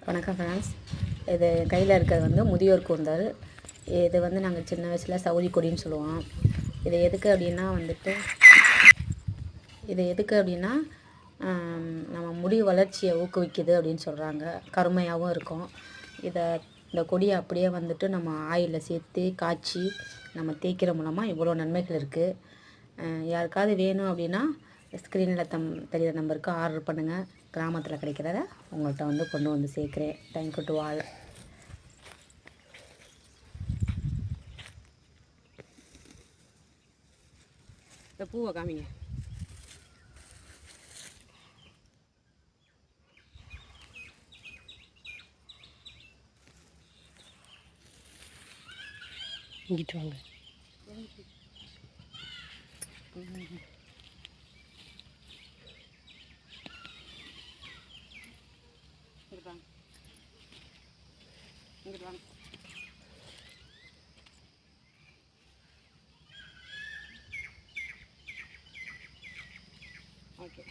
வணக்கம் ஃப்ரெண்ட்ஸ். இது கையில் இருக்கிறது வந்து முதியோர் கூந்தல். இது வந்து நாங்கள் சின்ன வயசில் சவுரி கொடின்னு சொல்லுவோம். இது எதுக்கு அப்படின்னா நம்ம முடி வளர்ச்சியை ஊக்குவிக்குது அப்படின்னு சொல்கிறாங்க. கருமையாகவும் இருக்கும். இந்த கொடியை அப்படியே வந்துட்டு நம்ம ஆயிலில் சேர்த்து காய்ச்சி நம்ம தேய்க்கிற மூலமாக இவ்வளோ நன்மைகள் இருக்குது. யாருக்காவது வேணும் அப்படின்னா ஸ்க்ரீனில் தெரிகிற நம்பருக்கு ஆர்டர் பண்ணுங்கள். கிராமத்தில் கிடைக்கிறத உங்கள்கிட்ட வந்து கொண்டு வந்து சேர்க்குறேன். Thank you to all. இந்த பூவை காமிங்க. இங்கிட்டு வாங்க. இங்கிட்டு வாங்க. ஓகே.